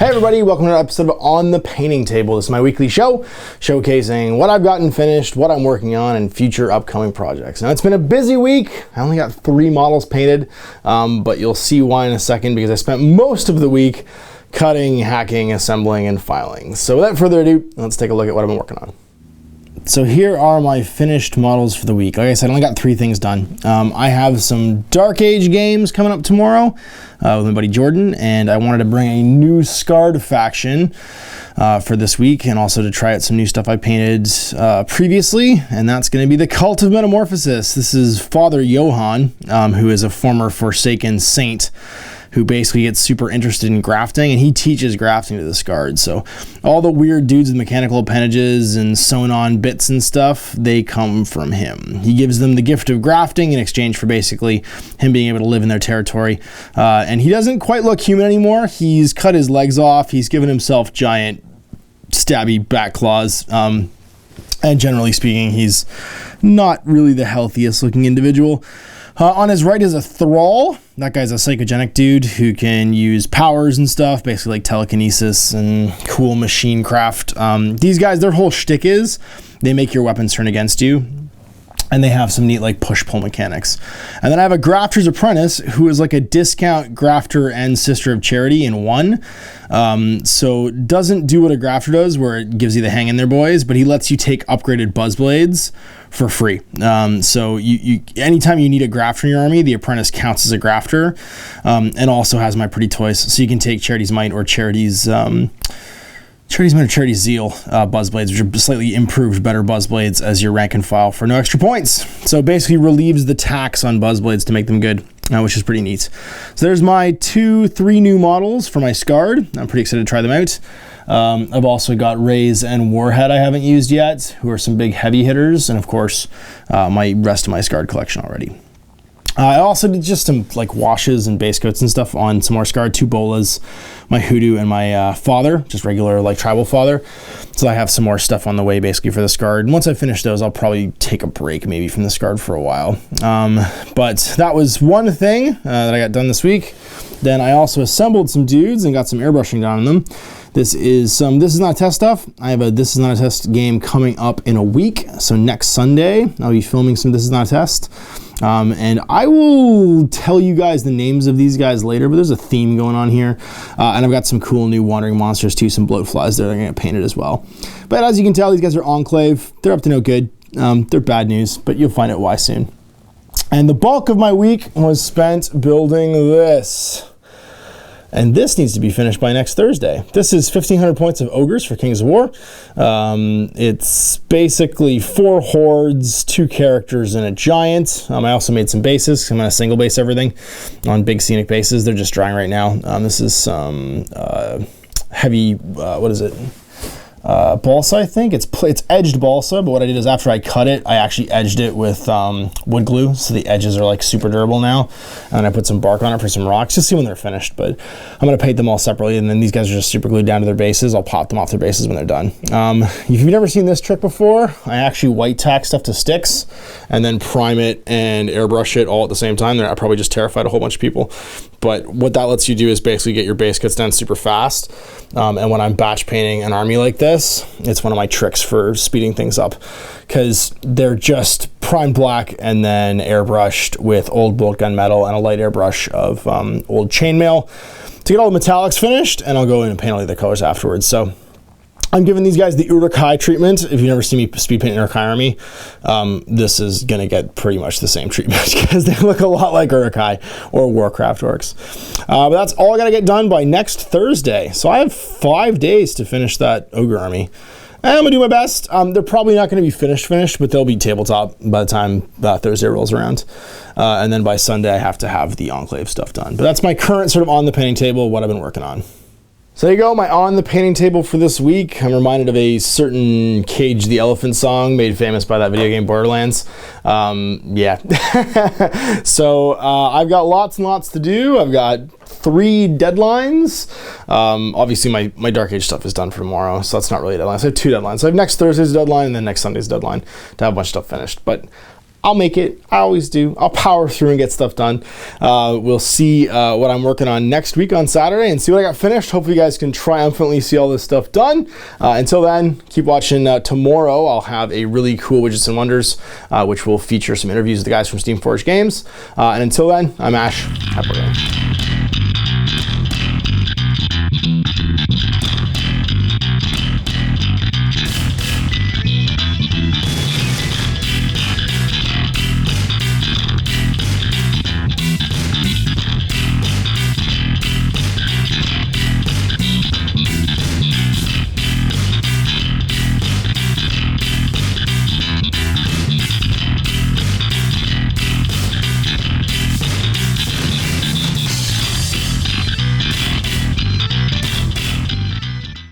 Hey everybody, welcome to another episode of On the Painting Table. This is my weekly show, showcasing what I've gotten finished, what I'm working on, and future upcoming projects. Now it's been a busy week. I only got 3 models painted, but you'll see why in a second because I spent most of the week cutting, hacking, assembling, and filing. So without further ado, let's take a look at what I've been working on. So here are my finished models for the week. Like I said, I only got 3 things done. I have some Dark Age games coming up tomorrow with my buddy Jordan, and I wanted to bring a new Skaard faction for this week, and also to try out some new stuff I painted previously, and that's going to be the Cult of Metamorphosis. This is Father Johann, who is a former Forsaken saint, who basically gets super interested in grafting, and he teaches grafting to the Skaard. So all the weird dudes with mechanical appendages and sewn on bits and stuff, they come from him. He gives them the gift of grafting in exchange for basically him being able to live in their territory. And he doesn't quite look human anymore. He's cut his legs off. He's given himself giant stabby back claws. And generally speaking, he's not really the healthiest looking individual. On his right is a Thrall. That guy's a psychogenic dude who can use powers and stuff, basically like telekinesis and cool machine craft. These guys, their whole shtick is they make your weapons turn against you, and they have some neat like push-pull mechanics. And then I have a Grafter's Apprentice who is like a discount grafter and Sister of Charity in one. So doesn't do what a grafter does where it gives you the hang in there, boys, but he lets you take upgraded buzz blades for free. So you anytime you need a grafter in your army, the apprentice counts as a grafter, and also has my pretty toys. So you can take Charity's Might or Charity's Might or Charity's Zeal buzz blades, which are slightly improved, better buzz blades as your rank and file for no extra points. So it basically relieves the tax on buzz blades to make them good, which is pretty neat. So there's my 3 new models for my Skaard. I'm pretty excited to try them out. I've also got Raze and Warhead I haven't used yet, who are some big heavy hitters, and of course, my rest of my Skaard collection already. I also did just some like washes and base coats and stuff on some more Skaard, 2 bolas, my Hoodoo, and my Father, just regular like tribal Father. So I have some more stuff on the way basically for the Skaard. And once I finish those, I'll probably take a break maybe from the Skaard for a while. But that was one thing that I got done this week. Then I also assembled some dudes and got some airbrushing done on them. This is Not a Test stuff. I have a This Is Not a Test game coming up in a week. So next Sunday, I'll be filming some This Is Not a Test. And I will tell you guys the names of these guys later, but there's a theme going on here. And I've got some cool new wandering monsters too, some bloat flies that are going to get painted as well. But as you can tell, these guys are Enclave. They're up to no good. They're bad news, but you'll find out why soon. And the bulk of my week was spent building this. And this needs to be finished by next Thursday. This is 1,500 points of Ogres for Kings of War. It's basically 4 hordes, 2 characters, and a giant. I also made some bases. I'm going to single base everything on big scenic bases. They're just drying right now. This is some heavy, what is it? Balsa, I think. It's edged balsa, but what I did is after I cut it, I actually edged it with wood glue, so the edges are like super durable now. And I put some bark on it for some rocks, just see when they're finished. But I'm going to paint them all separately, and then these guys are just super glued down to their bases. I'll pop them off their bases when they're done. If you've never seen this trick before, I actually white tack stuff to sticks and then prime it and airbrush it all at the same time. I probably just terrified a whole bunch of people. But what that lets you do is basically get your base cuts done super fast. And when I'm batch painting an army like this, it's one of my tricks for speeding things up, because they're just primed black and then airbrushed with old bolt gun metal and a light airbrush of old chainmail to get all the metallics finished, and I'll go in and paint all the other colors afterwards. So I'm giving these guys the Uruk-hai treatment. If you've never seen me speed paint an Uruk-hai army, this is going to get pretty much the same treatment because they look a lot like Uruk-hai or Warcraft orcs. But that's all I got to get done by next Thursday. So I have 5 days to finish that Ogre army. And I'm going to do my best. They're probably not going to be finished, but they'll be tabletop by the time Thursday rolls around. And then by Sunday, I have to have the Enclave stuff done. But that's my current sort of on the painting table, what I've been working on. So there you go, my on the painting table for this week. I'm reminded of a certain Cage the Elephant song made famous by that video game Borderlands. Yeah. So I've got lots and lots to do. I've got 3 deadlines. Obviously my Dark Age stuff is done for tomorrow, so that's not really a deadline. So I have 2 deadlines. So I have next Thursday's deadline and then next Sunday's deadline to have a bunch of stuff finished. But I'll make it. I always do. I'll power through and get stuff done. We'll see what I'm working on next week on Saturday and see what I got finished. Hopefully you guys can triumphantly see all this stuff done. Until then, keep watching. Tomorrow I'll have a really cool Widgets and Wonders, which will feature some interviews with the guys from Steam Forge Games. And until then, I'm Ash. Happy working.